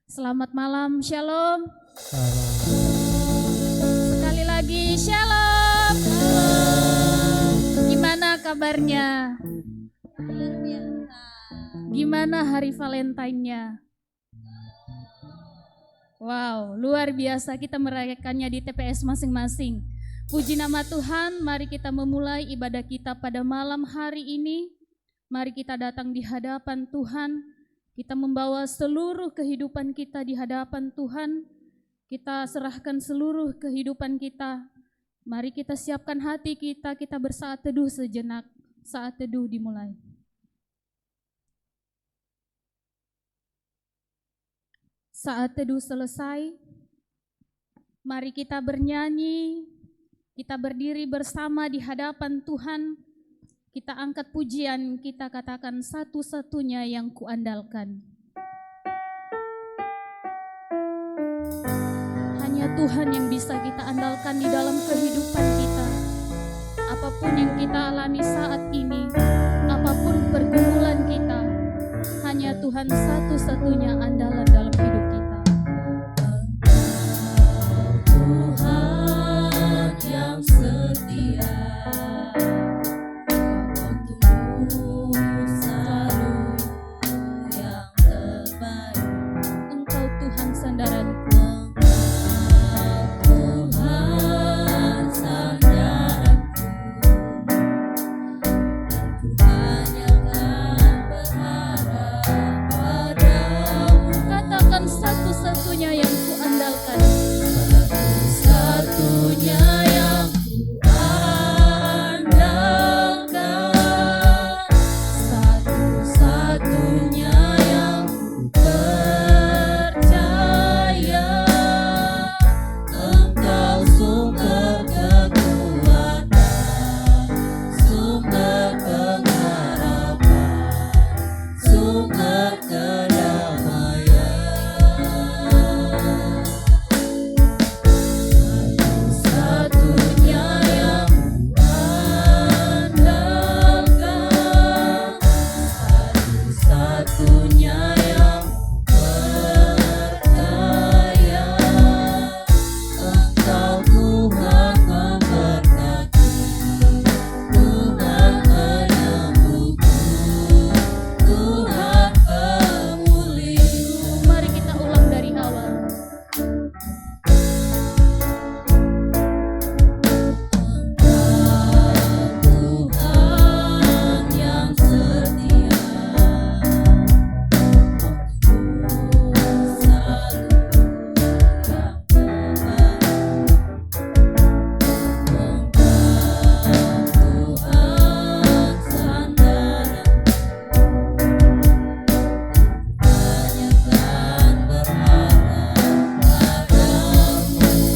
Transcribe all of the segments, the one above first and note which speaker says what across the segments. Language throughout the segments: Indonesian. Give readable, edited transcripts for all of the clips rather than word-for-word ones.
Speaker 1: Selamat malam, Shalom.
Speaker 2: Salam.
Speaker 1: Sekali lagi, Shalom. Gimana kabarnya? Gimana hari Valentine-nya? Wow, luar biasa, kita merayakannya di TPS masing-masing. Puji nama Tuhan, mari kita memulai ibadah kita pada malam hari ini. Mari kita datang di hadapan Tuhan. Kita membawa seluruh kehidupan kita di hadapan Tuhan. Kita serahkan seluruh kehidupan kita. Mari kita siapkan hati kita, kita bersaat teduh sejenak. Saat teduh dimulai. Saat teduh selesai, mari kita bernyanyi, kita berdiri bersama di hadapan Tuhan. Kita angkat pujian, kita katakan satu-satunya yang kuandalkan. Hanya Tuhan yang bisa kita andalkan di dalam kehidupan kita. Apapun yang kita alami saat ini, apapun pergumulan kita, hanya Tuhan satu-satunya andalan dalam hidup kita.
Speaker 3: Tuhan yang setia,
Speaker 1: satu-satunya yang kuandalkan.
Speaker 3: Satu-satunya yang kuandalkan, satu-satunya yang percaya. Engkau sumber kekuatan, sumber pengharapan, sumber kedamaian. Satu-satunya yang kuandalkan, satu-satunya yang percaya. Engkau Tuhan memberkati, Tuhan menyembuhku, Tuhan pemulihku.
Speaker 1: Mari kita ulang dari awal.
Speaker 3: Tuhan yang setia,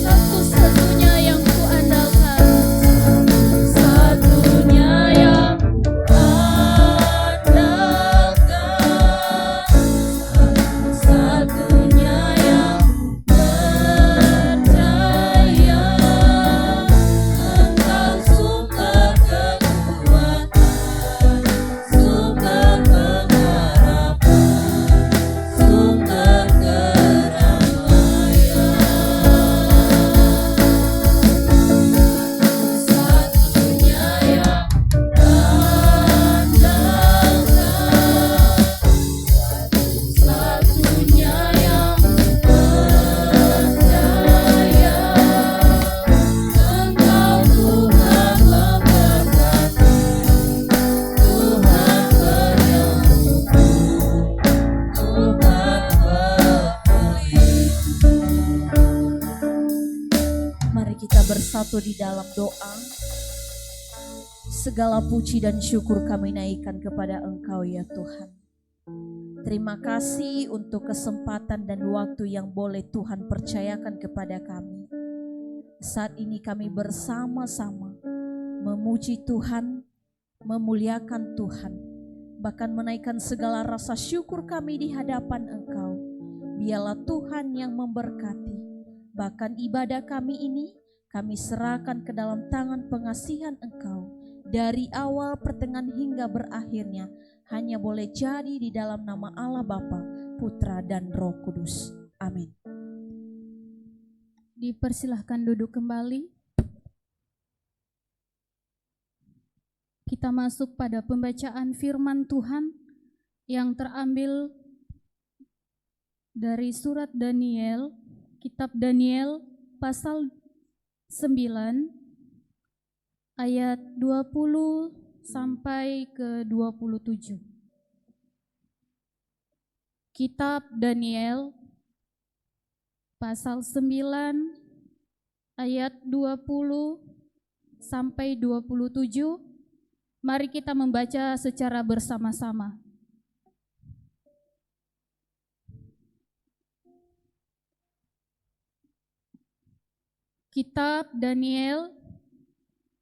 Speaker 1: Satu-satunya yang kuandalkan.
Speaker 3: satunya yang andalkan, satunya yang percaya. Engkau sumber kekuatan, sumber pengharapan, sumber kedamaian. Satunya yang andalkan, satunya yang percaya. Engkau Tuhan memberkati, Tuhan penyembuhku, Tuhan pemulihku.
Speaker 2: Mari kita bersatu di dalam doa. Segala puji dan syukur kami naikkan kepada Engkau ya Tuhan. Terima kasih untuk kesempatan dan waktu yang boleh Tuhan percayakan kepada kami. Saat ini kami bersama-sama memuji Tuhan, memuliakan Tuhan, bahkan menaikkan segala rasa syukur kami di hadapan Engkau. Biarlah Tuhan yang memberkati. Bahkan ibadah kami ini kami serahkan ke dalam tangan pengasihan Engkau. Dari awal, pertengahan hingga berakhirnya hanya boleh jadi di dalam nama Allah Bapa, Putra dan Roh Kudus. Amin.
Speaker 1: Dipersilahkan duduk kembali. Kita masuk pada pembacaan firman Tuhan yang terambil dari surat Daniel, kitab Daniel pasal 9 ayat 20 sampai ke 27. Kitab Daniel pasal 9 ayat 20 sampai 27. Mari kita membaca secara bersama-sama. Kitab Daniel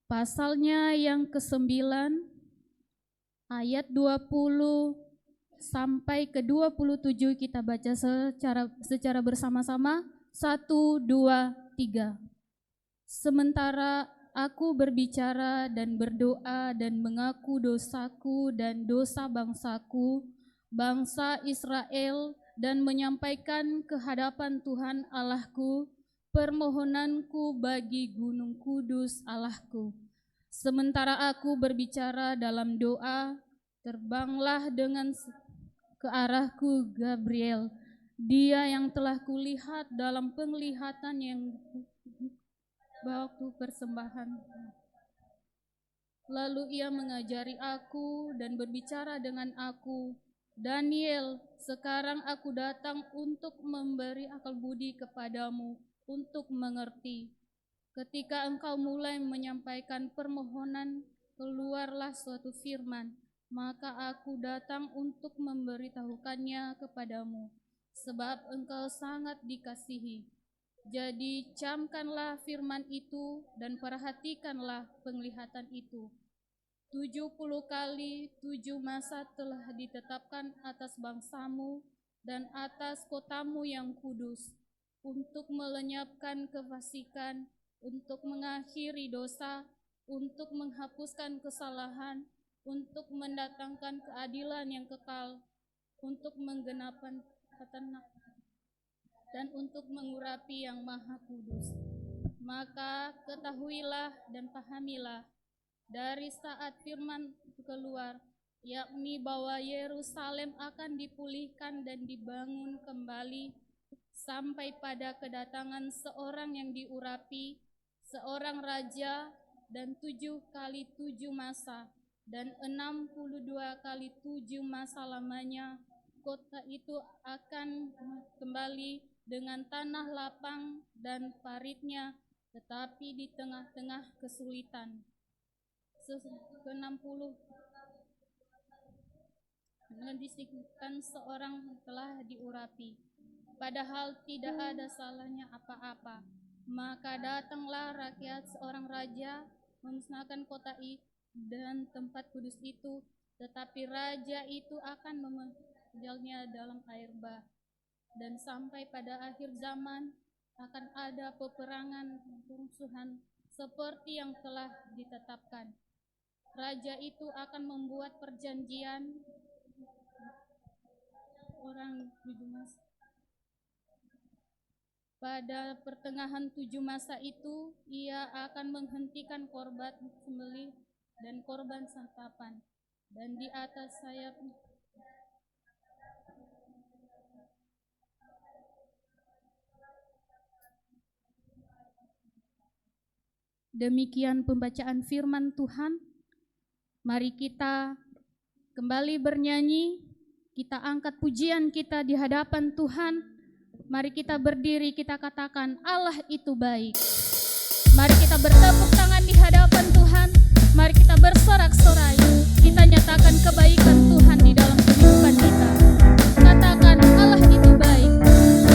Speaker 1: pasalnya yang ke-9 ayat 20 sampai ke 27 kita baca secara bersama-sama. 1, 2, 3. Sementara aku berbicara dan berdoa dan mengaku dosaku dan dosa bangsaku, bangsa Israel, dan menyampaikan ke hadapan Tuhan Allahku permohonanku bagi Gunung Kudus Allahku. Sementara aku berbicara dalam doa, terbanglah ke arahku Gabriel, dia yang telah kulihat dalam penglihatan yang waktu persembahan. Lalu ia mengajari aku dan berbicara dengan aku, Daniel, sekarang aku datang untuk memberi akal budi kepadamu untuk mengerti. Ketika engkau mulai menyampaikan permohonan, keluarlah suatu firman, maka aku datang untuk memberitahukannya kepadamu, sebab engkau sangat dikasihi. Jadi camkanlah firman itu dan perhatikanlah penglihatan itu. 70 kali 7 masa telah ditetapkan atas bangsamu dan atas kotamu yang kudus, untuk melenyapkan kefasikan, untuk mengakhiri dosa, untuk menghapuskan kesalahan, untuk mendatangkan keadilan yang kekal, untuk menggenapkan ketenangan, dan untuk mengurapi yang maha kudus. Maka ketahuilah dan pahamilah dari saat firman keluar, yakni bahwa Yerusalem akan dipulihkan dan dibangun kembali sampai pada kedatangan seorang yang diurapi, seorang raja, dan 7 kali 7 masa, dan 62 kali 7 masa lamanya kota itu akan kembali dengan tanah lapang dan paritnya, tetapi di tengah-tengah kesulitan. 60 mendisikan seorang telah diurapi, padahal tidak ada salahnya apa-apa. Maka datanglah rakyat seorang raja memusnahkan kota dan tempat kudus itu, tetapi raja itu akan memenjalnya dalam air bah. Dan sampai pada akhir zaman akan ada peperangan permusuhan seperti yang telah ditetapkan. Raja itu akan membuat perjanjian orang 7 masa. Pada pertengahan 7 masa itu, ia akan menghentikan korban sembelih dan korban santapan. Dan di atas sayap demikian pembacaan firman Tuhan. Mari kita kembali bernyanyi, kita angkat pujian kita di hadapan Tuhan. Mari kita berdiri, kita katakan Allah itu baik. Mari kita bertepuk tangan di hadapan Tuhan. Mari kita bersorak-sorai, kita nyatakan kebaikan Tuhan di dalam kehidupan kita. Katakan Allah itu baik.
Speaker 3: Menyatakan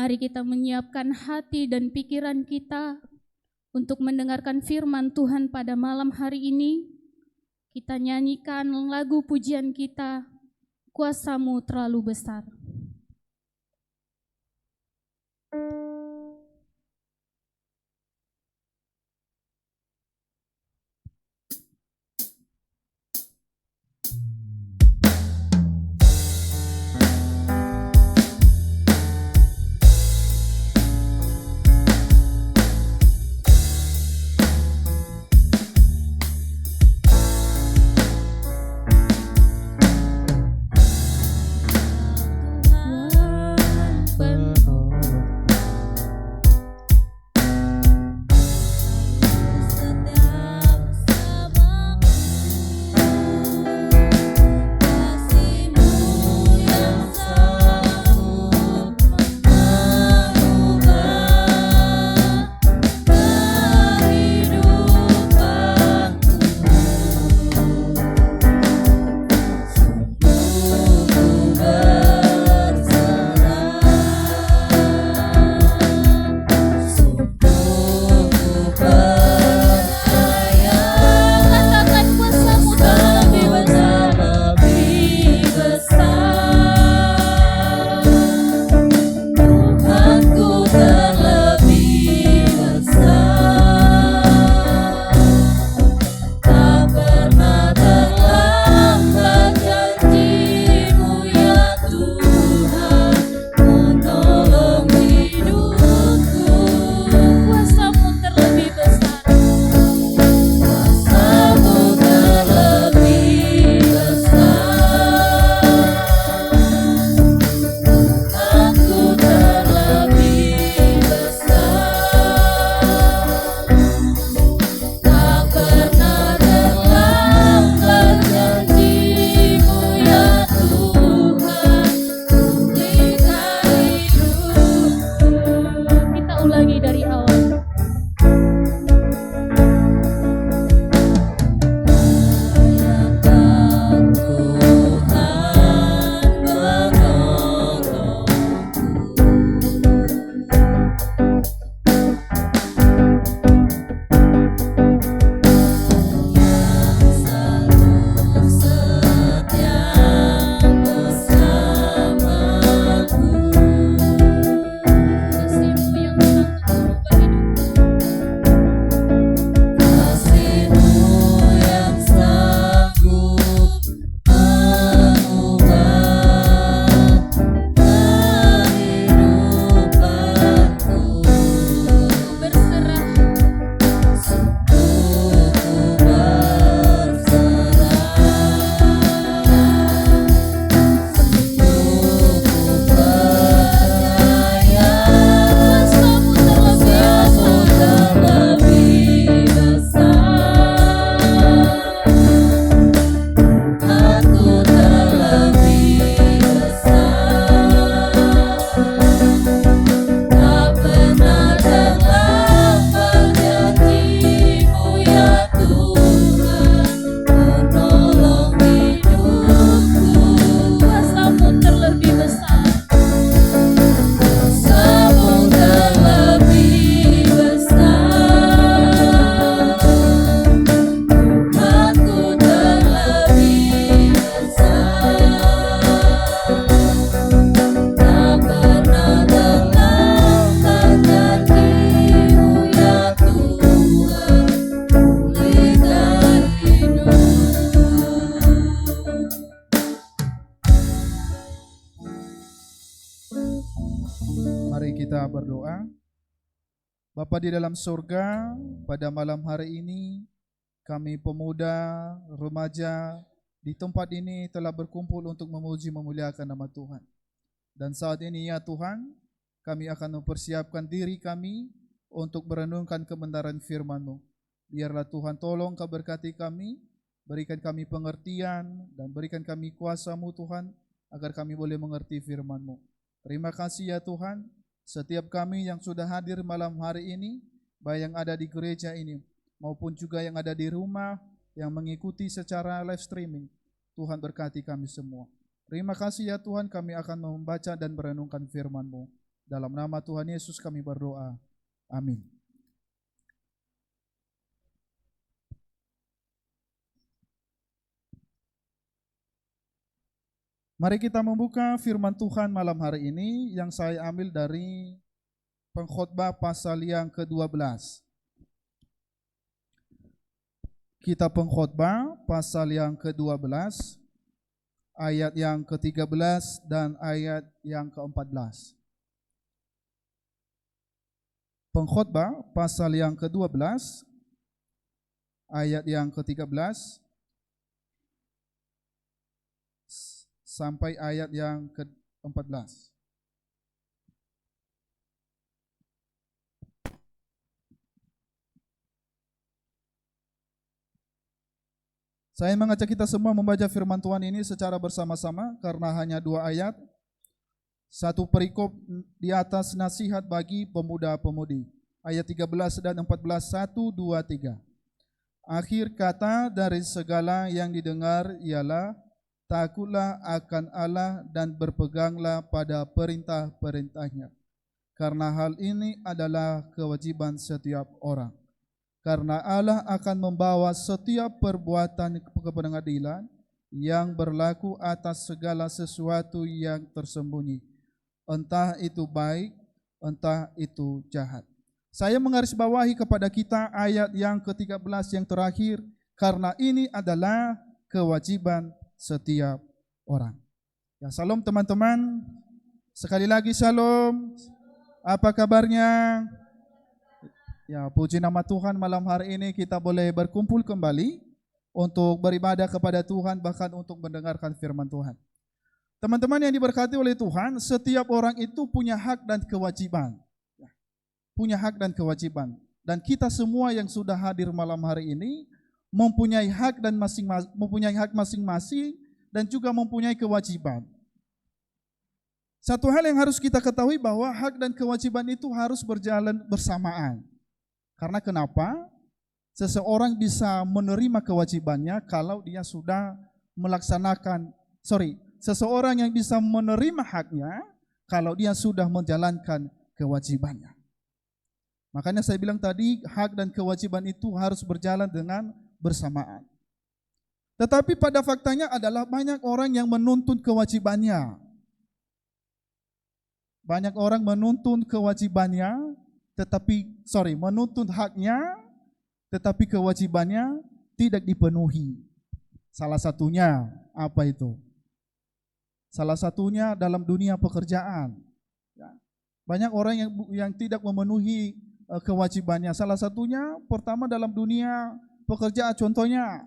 Speaker 1: Mari kita menyiapkan hati dan pikiran kita untuk mendengarkan firman Tuhan pada malam hari ini. Kita nyanyikan lagu pujian kita, Kuasa-Mu Terlalu Besar.
Speaker 4: kita berdoa. Bapa di dalam surga, pada malam hari ini kami pemuda, remaja di tempat ini telah berkumpul untuk memuji memuliakan nama Tuhan. Dan saat ini ya Tuhan, kami akan mempersiapkan diri kami untuk merenungkan kebenaran firman-Mu. Biarlah Tuhan tolong Kau berkati kami, berikan kami pengertian dan berikan kami kuasa-Mu Tuhan, agar kami boleh mengerti firman-Mu. Terima kasih ya Tuhan, setiap kami yang sudah hadir malam hari ini, baik yang ada di gereja ini, maupun juga yang ada di rumah, yang mengikuti secara live streaming. Tuhan berkati kami semua. Terima kasih ya Tuhan, kami akan membaca dan merenungkan firman-Mu. Dalam nama Tuhan Yesus kami berdoa. Amin. Mari kita membuka firman Tuhan malam hari ini yang saya ambil dari Pengkhotbah pasal yang ke-12. Kitab Pengkhotbah pasal yang ke-12, ayat yang ke-13 dan ayat yang ke-14. Pengkhotbah pasal yang ke-12, ayat yang ke-13 sampai ayat yang ke-14. Saya mengajak kita semua membaca firman Tuhan ini secara bersama-sama karena hanya 2 ayat. Satu perikop di atas nasihat bagi pemuda-pemudi. Ayat 13 dan 14, 1, 2, 3. Akhir kata dari segala yang didengar ialah takutlah akan Allah dan berpeganglah pada perintah-perintahnya. Karena hal ini adalah kewajiban setiap orang. Karena Allah akan membawa setiap perbuatan ke pengadilan yang berlaku atas segala sesuatu yang tersembunyi. Entah itu baik, entah itu jahat. Saya menggarisbawahi kepada kita ayat yang ke-13 yang terakhir. Karena ini adalah kewajiban setiap orang. Ya, salam teman-teman. Sekali lagi salam. Apa kabarnya? Ya, puji nama Tuhan, malam hari ini kita boleh berkumpul kembali untuk beribadah kepada Tuhan, bahkan untuk mendengarkan firman Tuhan. Teman-teman yang diberkati oleh Tuhan, setiap orang itu punya hak dan kewajiban. Ya, punya hak dan kewajiban. Dan kita semua yang sudah hadir malam hari ini mempunyai hak masing-masing dan juga mempunyai kewajiban. Satu hal yang harus kita ketahui bahwa hak dan kewajiban itu harus berjalan bersamaan. Karena kenapa? Seseorang bisa menerima kewajibannya kalau dia sudah seseorang yang bisa menerima haknya kalau dia sudah menjalankan kewajibannya. Makanya saya bilang tadi, hak dan kewajiban itu harus berjalan dengan bersamaan. Tetapi pada faktanya adalah banyak orang yang menuntut kewajibannya. Banyak orang menuntut kewajibannya, menuntut haknya, tetapi kewajibannya tidak dipenuhi. Salah satunya apa itu? Salah satunya dalam dunia pekerjaan. Banyak orang yang tidak memenuhi kewajibannya. Salah satunya pertama dalam dunia pekerjaan, contohnya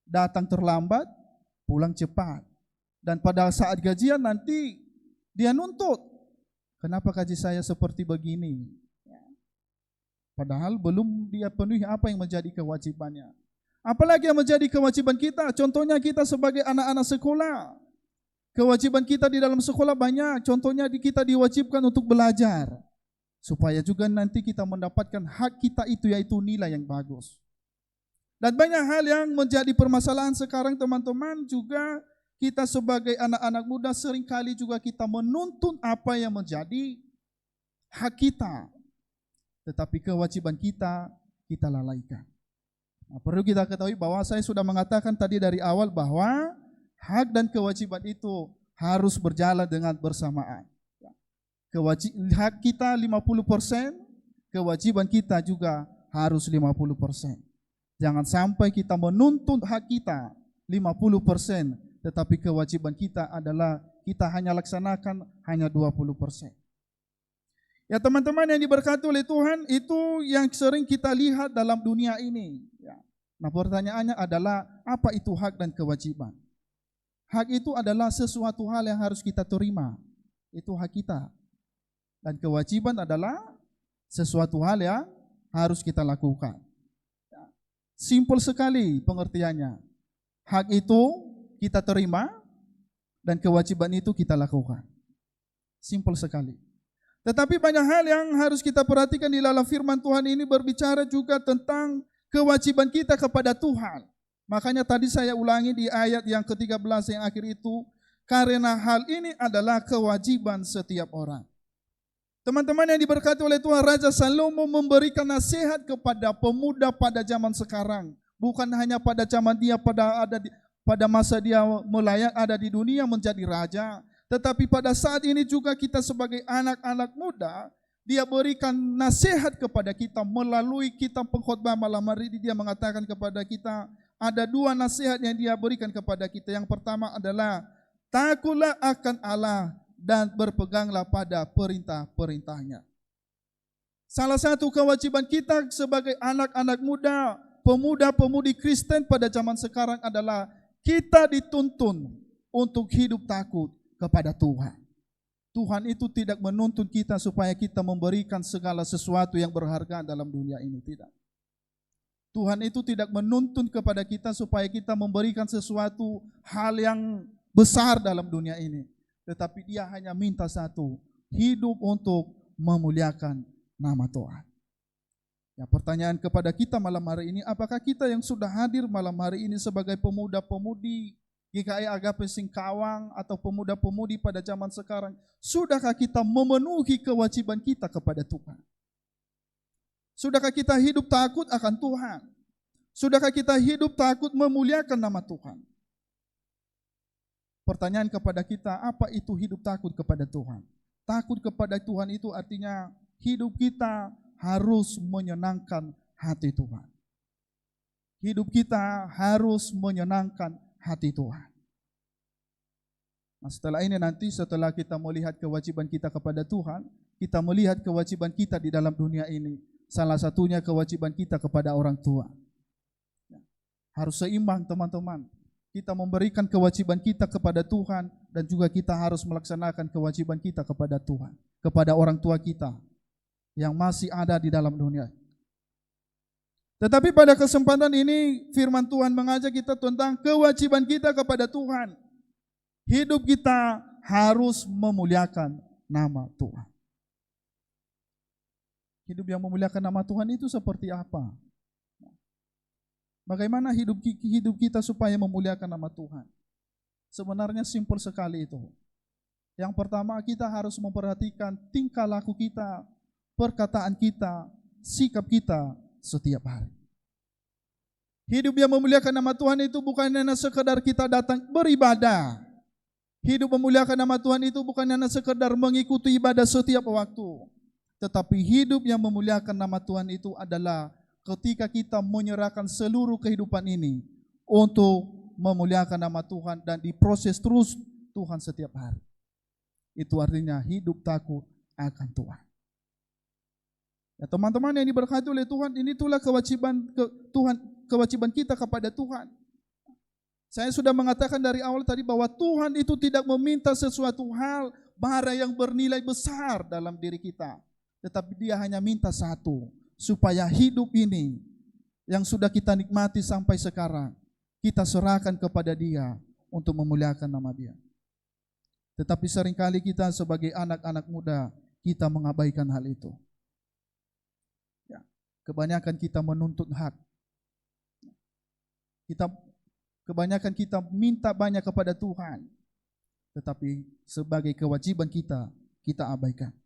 Speaker 4: datang terlambat, pulang cepat. Dan pada saat gajian nanti dia nuntut, kenapa gaji saya seperti begini? Padahal belum dia penuhi apa yang menjadi kewajibannya. Apalagi yang menjadi kewajiban kita, contohnya kita sebagai anak-anak sekolah. Kewajiban kita di dalam sekolah banyak, contohnya kita diwajibkan untuk belajar. Supaya juga nanti kita mendapatkan hak kita itu, yaitu nilai yang bagus. Dan banyak hal yang menjadi permasalahan sekarang teman-teman, juga kita sebagai anak-anak muda seringkali juga kita menuntut apa yang menjadi hak kita. Tetapi kewajiban kita lalaikan. Nah, perlu kita ketahui bahwa saya sudah mengatakan tadi dari awal bahwa hak dan kewajiban itu harus berjalan dengan bersamaan. Hak kita 50%, kewajiban kita juga harus 50%. Jangan sampai kita menuntut hak kita 50%, tetapi kewajiban kita adalah kita hanya laksanakan hanya 20%. Ya teman-teman yang diberkati oleh Tuhan, itu yang sering kita lihat dalam dunia ini. Nah pertanyaannya adalah, apa itu hak dan kewajiban? Hak itu adalah sesuatu hal yang harus kita terima. Itu hak kita. Dan kewajiban adalah sesuatu hal yang harus kita lakukan. Simpel sekali pengertiannya. Hak itu kita terima dan kewajiban itu kita lakukan. Simpel sekali. Tetapi banyak hal yang harus kita perhatikan di dalam firman Tuhan ini, berbicara juga tentang kewajiban kita kepada Tuhan. Makanya tadi saya ulangi di ayat yang ke-13 yang akhir itu, karena hal ini adalah kewajiban setiap orang. Teman-teman yang diberkati oleh Tuhan, Raja Salomo memberikan nasihat kepada pemuda pada zaman sekarang. Bukan hanya pada zaman dia pada masa dia melayang ada di dunia menjadi raja, tetapi pada saat ini juga kita sebagai anak-anak muda, dia berikan nasihat kepada kita melalui kitab pengkhotbah malam hari ini. Dia mengatakan kepada kita, ada dua nasihat yang dia berikan kepada kita. Yang pertama adalah, takutlah akan Allah dan berpeganglah pada perintah-perintahnya. Salah satu kewajiban kita sebagai anak-anak muda, pemuda-pemudi Kristen pada zaman sekarang adalah kita dituntun untuk hidup takut kepada Tuhan. Tuhan itu tidak menuntun kita supaya kita memberikan segala sesuatu yang berharga dalam dunia ini, tidak. Tuhan itu tidak menuntun kepada kita supaya kita memberikan sesuatu hal yang besar dalam dunia ini. Tetapi dia hanya minta satu, hidup untuk memuliakan nama Tuhan. Ya, pertanyaan kepada kita malam hari ini, apakah kita yang sudah hadir malam hari ini sebagai pemuda-pemudi GKI Agape Singkawang atau pemuda-pemudi pada zaman sekarang, sudahkah kita memenuhi kewajiban kita kepada Tuhan? Sudahkah kita hidup takut akan Tuhan? Sudahkah kita hidup takut memuliakan nama Tuhan? Pertanyaan kepada kita, apa itu hidup takut kepada Tuhan? Takut kepada Tuhan itu artinya hidup kita harus menyenangkan hati Tuhan. Hidup kita harus menyenangkan hati Tuhan. Nah, setelah ini nanti, setelah kita melihat kewajiban kita kepada Tuhan, kita melihat kewajiban kita di dalam dunia ini. Salah satunya kewajiban kita kepada orang tua. Harus seimbang, teman-teman. Kita memberikan kewajiban kita kepada Tuhan dan juga kita harus melaksanakan kewajiban kita kepada Tuhan, kepada orang tua kita yang masih ada di dalam dunia. Tetapi pada kesempatan ini firman Tuhan mengajak kita tentang kewajiban kita kepada Tuhan. Hidup kita harus memuliakan nama Tuhan. Hidup yang memuliakan nama Tuhan itu seperti apa? Bagaimana hidup kita supaya memuliakan nama Tuhan? Sebenarnya simpel sekali itu. Yang pertama, kita harus memperhatikan tingkah laku kita, perkataan kita, sikap kita setiap hari. Hidup yang memuliakan nama Tuhan itu bukan hanya sekedar kita datang beribadah. Hidup memuliakan nama Tuhan itu bukan hanya sekedar mengikuti ibadah setiap waktu. Tetapi hidup yang memuliakan nama Tuhan itu adalah ketika kita menyerahkan seluruh kehidupan ini untuk memuliakan nama Tuhan dan diproses terus Tuhan setiap hari. Itu artinya hidup takut akan Tuhan. Ya, teman-teman yang diberkati oleh Tuhan, ini itulah kewajiban kita kepada Tuhan. Saya sudah mengatakan dari awal tadi bahwa Tuhan itu tidak meminta sesuatu hal barang yang bernilai besar dalam diri kita. Tetapi dia hanya minta satu, supaya hidup ini yang sudah kita nikmati sampai sekarang, kita serahkan kepada dia untuk memuliakan nama dia. Tetapi seringkali kita sebagai anak-anak muda, kita mengabaikan hal itu. Ya, kebanyakan kita menuntut hak. Kebanyakan kita minta banyak kepada Tuhan. Tetapi sebagai kewajiban kita, kita abaikan.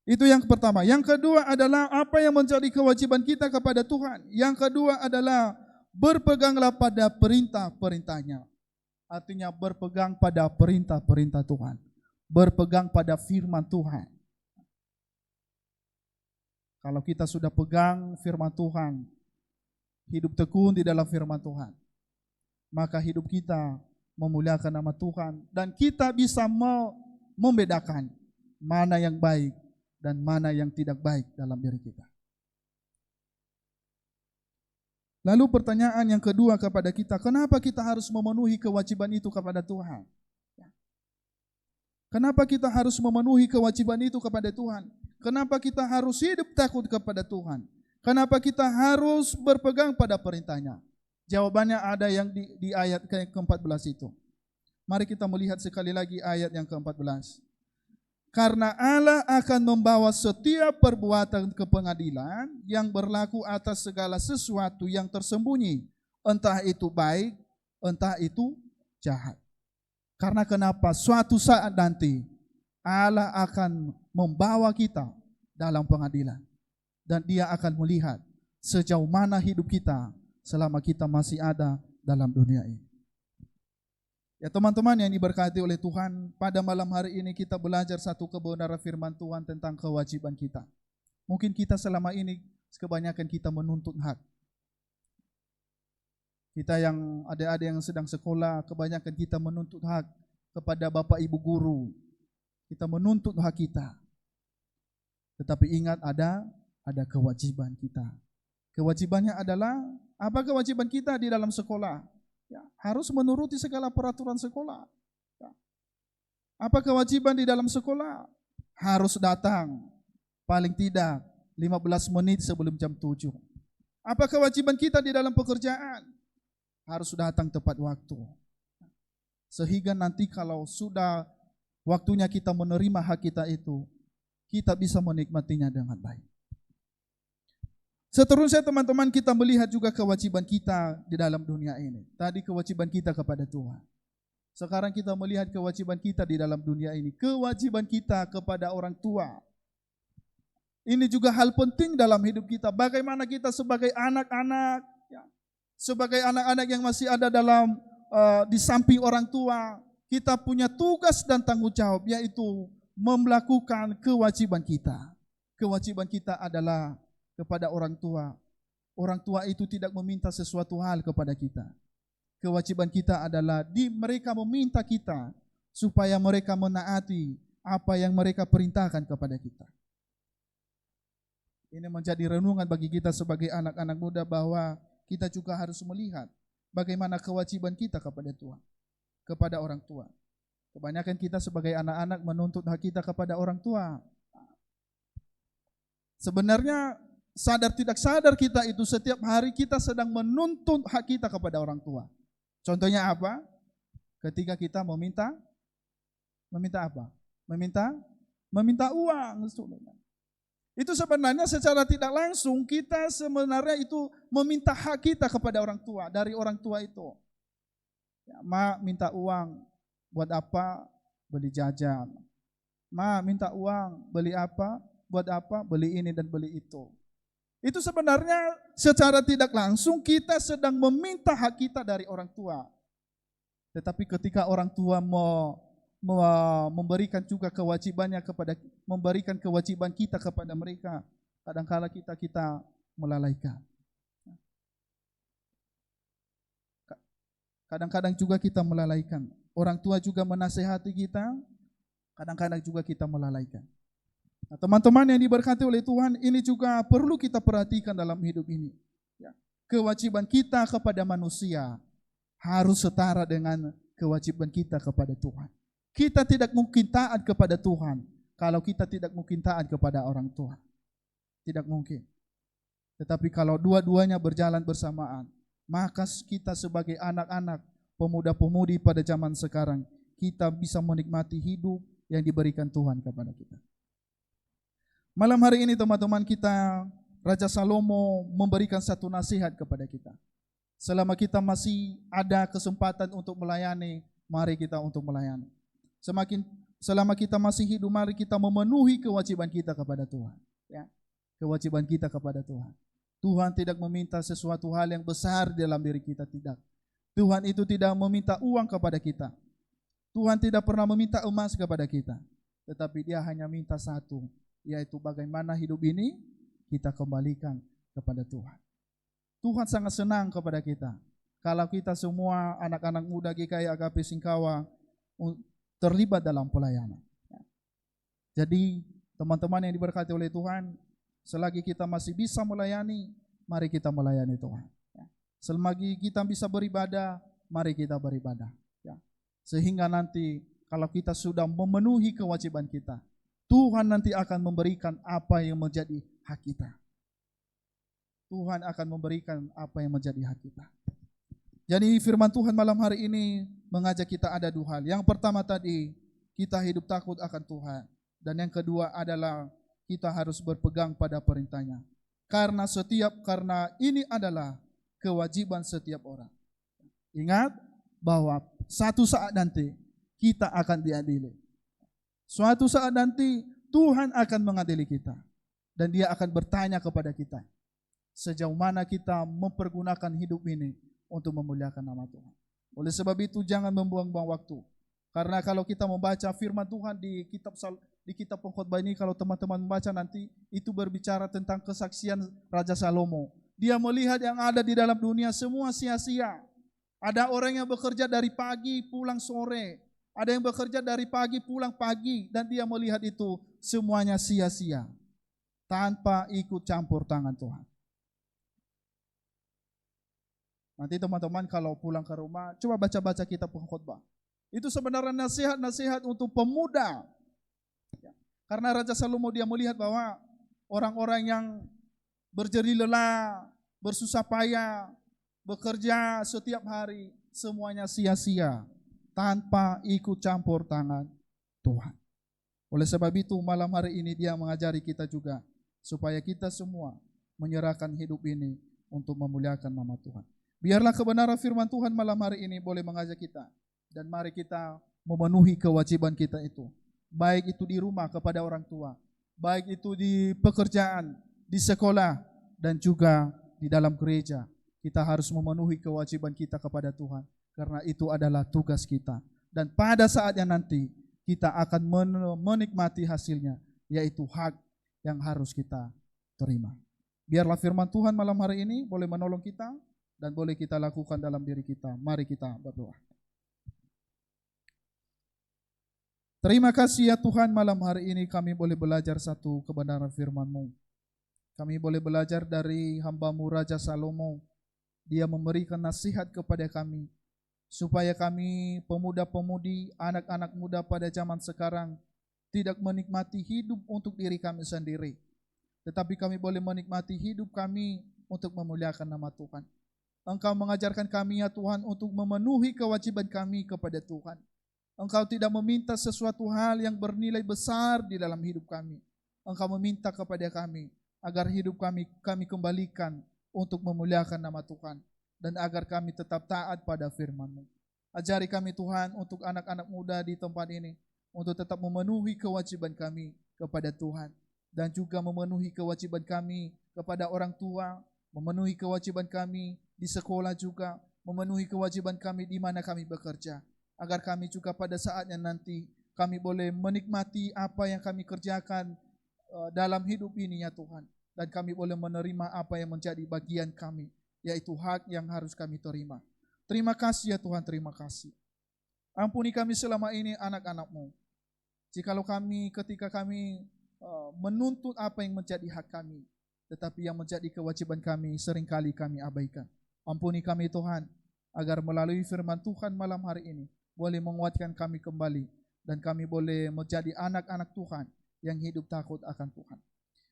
Speaker 4: Itu yang pertama. Yang kedua adalah apa yang menjadi kewajiban kita kepada Tuhan. Yang kedua adalah berpeganglah pada perintah-perintahnya. Artinya berpegang pada perintah-perintah Tuhan. Berpegang pada firman Tuhan. Kalau kita sudah pegang firman Tuhan, hidup tekun di dalam firman Tuhan, maka hidup kita memuliakan nama Tuhan. Dan kita bisa membedakan mana yang baik dan mana yang tidak baik dalam diri kita. Lalu pertanyaan yang kedua kepada kita, kenapa kita harus memenuhi kewajiban itu kepada Tuhan? Kenapa kita harus memenuhi kewajiban itu kepada Tuhan? Kenapa kita harus hidup takut kepada Tuhan? Kenapa kita harus berpegang pada perintahnya? Jawabannya ada yang di ayat ke-14 itu. Mari kita melihat sekali lagi ayat yang ke-14. Karena Allah akan membawa setiap perbuatan ke pengadilan yang berlaku atas segala sesuatu yang tersembunyi, entah itu baik, entah itu jahat. Karena kenapa? Suatu saat nanti Allah akan membawa kita dalam pengadilan. Dan Dia akan melihat sejauh mana hidup kita selama kita masih ada dalam dunia ini. Ya teman-teman yang diberkati oleh Tuhan, pada malam hari ini kita belajar satu kebenaran firman Tuhan tentang kewajiban kita. Mungkin kita selama ini kebanyakan kita menuntut hak. Kita yang adik-adik yang sedang sekolah, kebanyakan kita menuntut hak kepada Bapak Ibu guru. Kita menuntut hak kita. Tetapi ingat ada kewajiban kita. Kewajibannya adalah, apa kewajiban kita di dalam sekolah? Ya, harus menuruti segala peraturan sekolah. Ya. Apa kewajiban di dalam sekolah? Harus datang paling tidak 15 menit sebelum jam 7. Apa kewajiban kita di dalam pekerjaan? Harus datang tepat waktu. Sehingga nanti kalau sudah waktunya kita menerima hak kita itu, kita bisa menikmatinya dengan baik. Seterusnya teman-teman, kita melihat juga kewajiban kita di dalam dunia ini. Tadi kewajiban kita kepada Tuhan. Sekarang kita melihat kewajiban kita di dalam dunia ini. Kewajiban kita kepada orang tua. Ini juga hal penting dalam hidup kita. Bagaimana kita sebagai anak-anak, ya, sebagai anak-anak yang masih ada dalam di samping orang tua, kita punya tugas dan tanggung jawab, yaitu melakukan kewajiban kita. Kewajiban kita adalah kepada orang tua. Orang tua itu tidak meminta sesuatu hal kepada kita. Kewajiban kita adalah mereka meminta kita supaya mereka menaati apa yang mereka perintahkan kepada kita. Ini menjadi renungan bagi kita sebagai anak-anak muda bahwa kita juga harus melihat bagaimana kewajiban kita kepada Tuhan, kepada orang tua. Kebanyakan kita sebagai anak-anak menuntut hak kita kepada orang tua. Sebenarnya sadar tidak sadar kita itu setiap hari kita sedang menuntut hak kita kepada orang tua. Contohnya apa? Ketika kita meminta apa? Meminta uang. Itu sebenarnya secara tidak langsung kita sebenarnya itu meminta hak kita kepada orang tua, dari orang tua itu. Ya, Ma minta uang buat apa? Beli jajan. Ma minta uang beli apa? Buat apa? Beli ini dan beli itu. Itu sebenarnya secara tidak langsung kita sedang meminta hak kita dari orang tua. Tetapi ketika orang tua memberikan juga kewajibannya memberikan kewajiban kita kepada mereka, kadang-kala kita melalaikan. Kadang-kadang juga kita melalaikan. Orang tua juga menasehati kita, kadang-kadang juga kita melalaikan. Nah, teman-teman yang diberkati oleh Tuhan, ini juga perlu kita perhatikan dalam hidup ini. Ya. Kewajiban kita kepada manusia harus setara dengan kewajiban kita kepada Tuhan. Kita tidak mungkin taat kepada Tuhan kalau kita tidak mungkin taat kepada orang tua. Tidak mungkin. Tetapi kalau dua-duanya berjalan bersamaan, maka kita sebagai anak-anak, pemuda-pemudi pada zaman sekarang, kita bisa menikmati hidup yang diberikan Tuhan kepada kita. Malam hari ini teman-teman, Raja Salomo memberikan satu nasihat kepada kita. Selama kita masih ada kesempatan untuk melayani, mari kita untuk melayani. Selama kita masih hidup, mari kita memenuhi kewajiban kita kepada Tuhan. Ya, kewajiban kita kepada Tuhan. Tuhan tidak meminta sesuatu hal yang besar dalam diri kita, tidak. Tuhan itu tidak meminta uang kepada kita. Tuhan tidak pernah meminta emas kepada kita. Tetapi Dia hanya minta satu, yaitu bagaimana hidup ini kita kembalikan kepada Tuhan. Tuhan sangat senang kepada kita kalau kita semua anak-anak muda GKI Agape Singkawa terlibat dalam pelayanan. Jadi teman-teman yang diberkati oleh Tuhan, selagi kita masih bisa melayani, mari kita melayani Tuhan. Selagi kita bisa beribadah, mari kita beribadah. Sehingga nanti kalau kita sudah memenuhi kewajiban kita, Tuhan nanti akan memberikan apa yang menjadi hak kita. Tuhan akan memberikan apa yang menjadi hak kita. Jadi firman Tuhan malam hari ini mengajak kita ada dua hal. Yang pertama tadi, kita hidup takut akan Tuhan. Dan yang kedua adalah kita harus berpegang pada perintahnya. Karena ini adalah kewajiban setiap orang. Ingat bahwa satu saat nanti kita akan diadili. Suatu saat nanti Tuhan akan mengadili kita. Dan Dia akan bertanya kepada kita, sejauh mana kita mempergunakan hidup ini untuk memuliakan nama Tuhan. Oleh sebab itu jangan membuang-buang waktu. Karena kalau kita membaca firman Tuhan di kitab pengkhotbah ini, kalau teman-teman membaca nanti, itu berbicara tentang kesaksian Raja Salomo. Dia melihat yang ada di dalam dunia semua sia-sia. Ada orang yang bekerja dari pagi pulang sore. Ada yang bekerja dari pagi pulang pagi. Dan dia melihat itu semuanya sia-sia. Tanpa ikut campur tangan Tuhan. Nanti teman-teman kalau pulang ke rumah, coba baca-baca kitab pengkhotbah. Itu sebenarnya nasihat-nasihat untuk pemuda. Karena Raja Salomo dia melihat bahwa orang-orang yang berjerih lelah, bersusah payah, bekerja setiap hari, semuanya sia-sia tanpa ikut campur tangan Tuhan. Oleh sebab itu malam hari ini dia mengajari kita juga supaya kita semua menyerahkan hidup ini untuk memuliakan nama Tuhan. Biarlah kebenaran firman Tuhan malam hari ini boleh mengajak kita. Dan mari kita memenuhi kewajiban kita itu. Baik itu di rumah kepada orang tua. Baik itu di pekerjaan, di sekolah, dan juga di dalam gereja. Kita harus memenuhi kewajiban kita kepada Tuhan. Karena itu adalah tugas kita. Dan pada saatnya nanti kita akan menikmati hasilnya. Yaitu hak yang harus kita terima. Biarlah firman Tuhan malam hari ini boleh menolong kita. Dan boleh kita lakukan dalam diri kita. Mari kita berdoa. Terima kasih ya Tuhan, malam hari ini kami boleh belajar satu kebenaran firman-Mu. Kami boleh belajar dari hamba-Mu Raja Salomo. Dia memberikan nasihat kepada kami, supaya kami pemuda-pemudi, anak-anak muda pada zaman sekarang tidak menikmati hidup untuk diri kami sendiri, tetapi kami boleh menikmati hidup kami untuk memuliakan nama Tuhan. Engkau mengajarkan kami ya Tuhan untuk memenuhi kewajiban kami kepada Tuhan. Engkau tidak meminta sesuatu hal yang bernilai besar di dalam hidup kami. Engkau meminta kepada kami agar hidup kami kembalikan untuk memuliakan nama Tuhan. Dan agar kami tetap taat pada firman-Mu. Ajari kami Tuhan untuk anak-anak muda di tempat ini. Untuk tetap memenuhi kewajiban kami kepada Tuhan. Dan juga memenuhi kewajiban kami kepada orang tua. Memenuhi kewajiban kami di sekolah juga. Memenuhi kewajiban kami di mana kami bekerja. Agar kami juga pada saatnya nanti kami boleh menikmati apa yang kami kerjakan dalam hidup ini ya Tuhan. Dan kami boleh menerima apa yang menjadi bagian kami, yaitu hak yang harus kami terima. Terima kasih ya Tuhan, terima kasih. Ampuni kami selama ini anak-anak-Mu. Jikalau kami ketika kami menuntut apa yang menjadi hak kami, tetapi yang menjadi kewajiban kami seringkali kami abaikan. Ampuni kami Tuhan, agar melalui firman Tuhan malam hari ini, boleh menguatkan kami kembali dan kami boleh menjadi anak-anak Tuhan yang hidup takut akan Tuhan.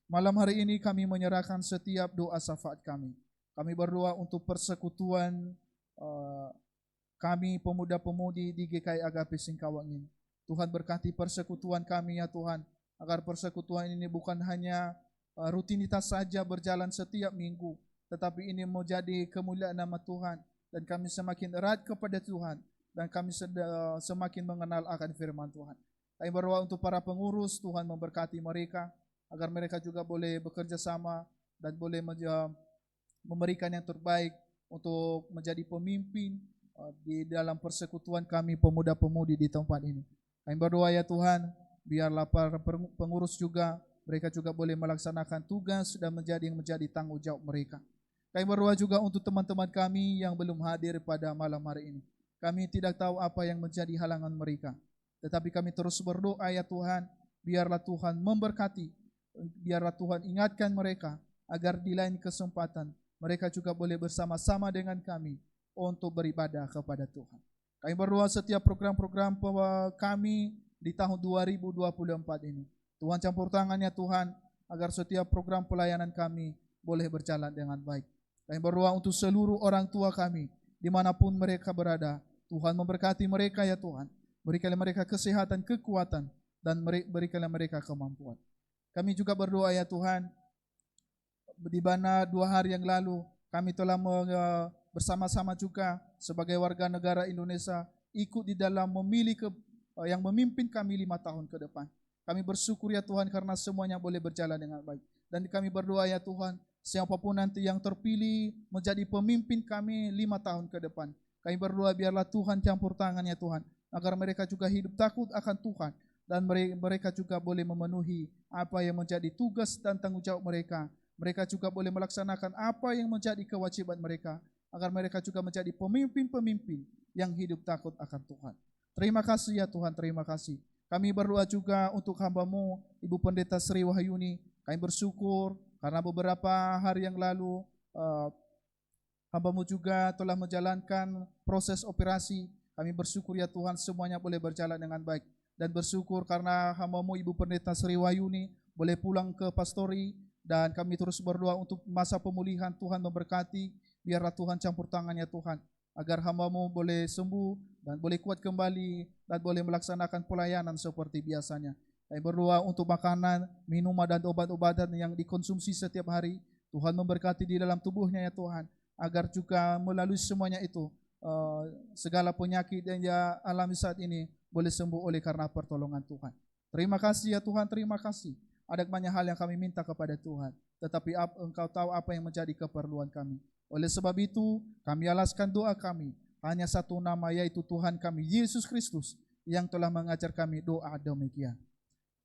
Speaker 4: Malam hari ini kami menyerahkan setiap doa syafaat kami. Kami berdoa untuk persekutuan kami pemuda-pemudi di GKI Agape Singkawang ini. Tuhan berkati persekutuan kami ya Tuhan, agar persekutuan ini bukan hanya rutinitas saja berjalan setiap minggu, tetapi ini menjadi kemuliaan nama Tuhan dan kami semakin erat kepada Tuhan. Dan kami semakin mengenal akan firman Tuhan. Kami berdoa untuk para pengurus, Tuhan memberkati mereka, agar mereka juga boleh bekerja sama dan boleh memberikan yang terbaik untuk menjadi pemimpin di dalam persekutuan kami pemuda-pemudi di tempat ini. Kami berdoa ya Tuhan, biarlah para pengurus juga, mereka juga boleh melaksanakan tugas dan menjadi tanggung jawab mereka. Kami berdoa juga untuk teman-teman kami yang belum hadir pada malam hari ini. Kami tidak tahu apa yang menjadi halangan mereka. Tetapi kami terus berdoa ya Tuhan, biarlah Tuhan memberkati, biarlah Tuhan ingatkan mereka, agar di lain kesempatan, mereka juga boleh bersama-sama dengan kami untuk beribadah kepada Tuhan. Kami berdoa setiap program-program kami di tahun 2024 ini. Tuhan campur tangan ya Tuhan, agar setiap program pelayanan kami boleh berjalan dengan baik. Kami berdoa untuk seluruh orang tua kami, dimanapun mereka berada. Tuhan memberkati mereka ya Tuhan. Berikanlah mereka kesehatan, kekuatan, dan berikanlah mereka kemampuan. Kami juga berdoa ya Tuhan, di mana 2 hari yang lalu kami telah bersama-sama juga sebagai warga negara Indonesia ikut di dalam memilih yang memimpin kami 5 tahun ke depan. Kami bersyukur ya Tuhan karena semuanya boleh berjalan dengan baik. Dan kami berdoa ya Tuhan, siapapun nanti yang terpilih menjadi pemimpin kami 5 tahun ke depan. Kami berdoa biarlah Tuhan campur tangan ya Tuhan, agar mereka juga hidup takut akan Tuhan. Dan mereka juga boleh memenuhi apa yang menjadi tugas dan tanggung jawab mereka. Mereka juga boleh melaksanakan apa yang menjadi kewajiban mereka, agar mereka juga menjadi pemimpin-pemimpin yang hidup takut akan Tuhan. Terima kasih ya Tuhan, terima kasih. Kami berdoa juga untuk hamba-Mu, Ibu Pendeta Sri Wahyuni. Kami bersyukur karena beberapa hari yang lalu hamba-Mu juga telah menjalankan proses operasi. Kami bersyukur ya Tuhan semuanya boleh berjalan dengan baik. Dan bersyukur karena hamba-Mu Ibu Pendeta Sri Wahyuni boleh pulang ke pastori. Dan kami terus berdoa untuk masa pemulihan, Tuhan memberkati. Biarlah Tuhan campur tangannya Tuhan, agar hamba-Mu boleh sembuh dan boleh kuat kembali dan boleh melaksanakan pelayanan seperti biasanya. Kami berdoa untuk makanan, minuman dan obat-obatan yang dikonsumsi setiap hari. Tuhan memberkati di dalam tubuhnya ya Tuhan, agar juga melalui semuanya itu segala penyakit yang dia alami saat ini boleh sembuh oleh karena pertolongan Tuhan. Terima kasih ya Tuhan, terima kasih. Ada banyak hal yang kami minta kepada Tuhan, tetapi Engkau tahu apa yang menjadi keperluan kami. Oleh sebab itu, kami alaskan doa kami hanya satu nama, yaitu Tuhan kami Yesus Kristus yang telah mengajar kami doa demikian.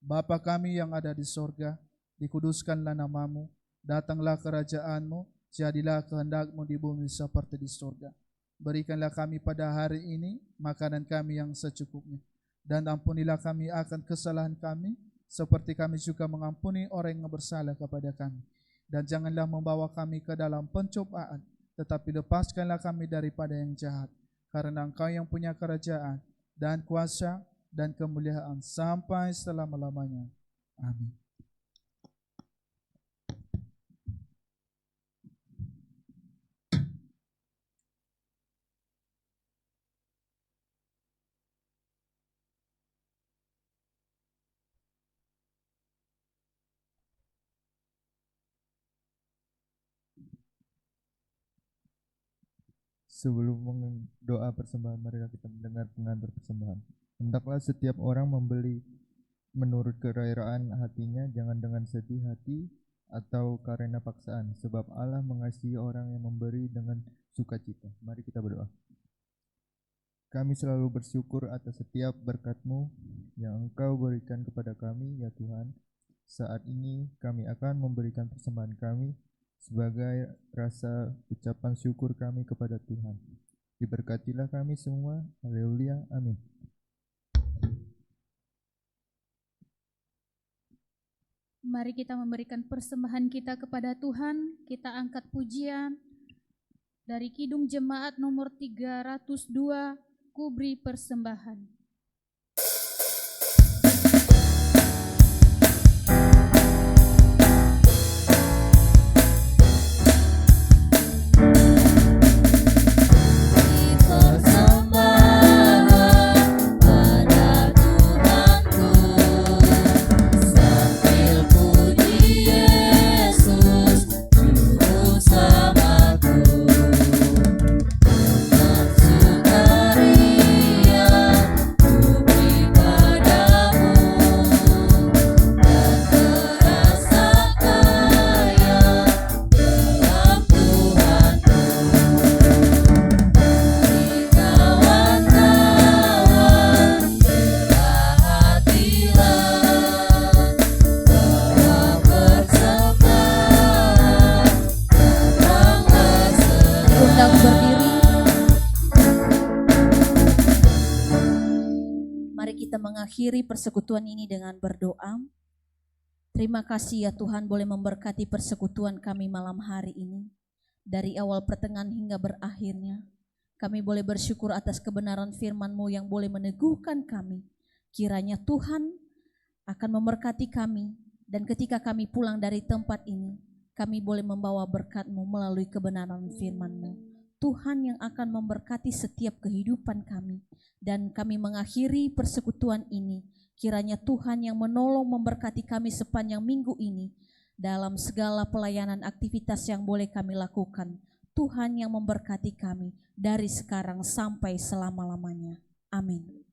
Speaker 4: Bapa kami yang ada di sorga, dikuduskanlah nama-Mu, datanglah kerajaan-Mu, jadilah kehendak-Mu di bumi seperti di sorga. Berikanlah kami pada hari ini makanan kami yang secukupnya, dan ampunilah kami akan kesalahan kami, seperti kami juga mengampuni orang yang bersalah kepada kami. Dan janganlah membawa kami ke dalam pencobaan, tetapi lepaskanlah kami daripada yang jahat. Karena Engkau yang punya kerajaan dan kuasa dan kemuliaan sampai selama-lamanya. Amin.
Speaker 5: Sebelum doa persembahan, marilah kita mendengar pengantar persembahan. Hendaklah setiap orang membeli menurut kerelaan hatinya, jangan dengan sedih hati atau karena paksaan, sebab Allah mengasihi orang yang memberi dengan sukacita. Mari kita berdoa. Kami selalu bersyukur atas setiap berkat-Mu yang Engkau berikan kepada kami, ya Tuhan. Saat ini kami akan memberikan persembahan kami sebagai rasa ucapan syukur kami kepada Tuhan. Diberkatilah kami semua. Haleluya. Amin.
Speaker 1: Mari kita memberikan persembahan kita kepada Tuhan. Kita angkat pujian dari Kidung Jemaat nomor 302, Ku Beri Persembahan.
Speaker 2: Mengakhiri persekutuan ini dengan berdoa. Terima kasih ya Tuhan boleh memberkati persekutuan kami malam hari ini. Dari awal pertengahan hingga berakhirnya, kami boleh bersyukur atas kebenaran firman-Mu yang boleh meneguhkan kami. Kiranya Tuhan akan memberkati kami, dan ketika kami pulang dari tempat ini, kami boleh membawa berkat-Mu melalui kebenaran firman-Mu. Tuhan yang akan memberkati setiap kehidupan kami. Dan kami mengakhiri persekutuan ini, kiranya Tuhan yang menolong memberkati kami sepanjang minggu ini dalam segala pelayanan aktivitas yang boleh kami lakukan. Tuhan yang memberkati kami dari sekarang sampai selama-lamanya. Amin.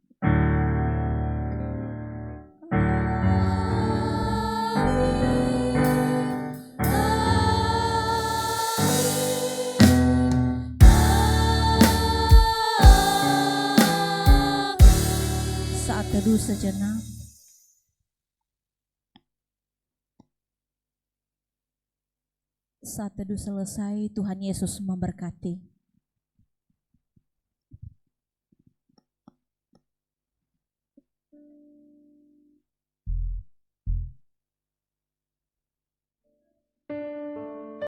Speaker 2: Teduh sejenak. Saat teduh selesai, Tuhan Yesus memberkati.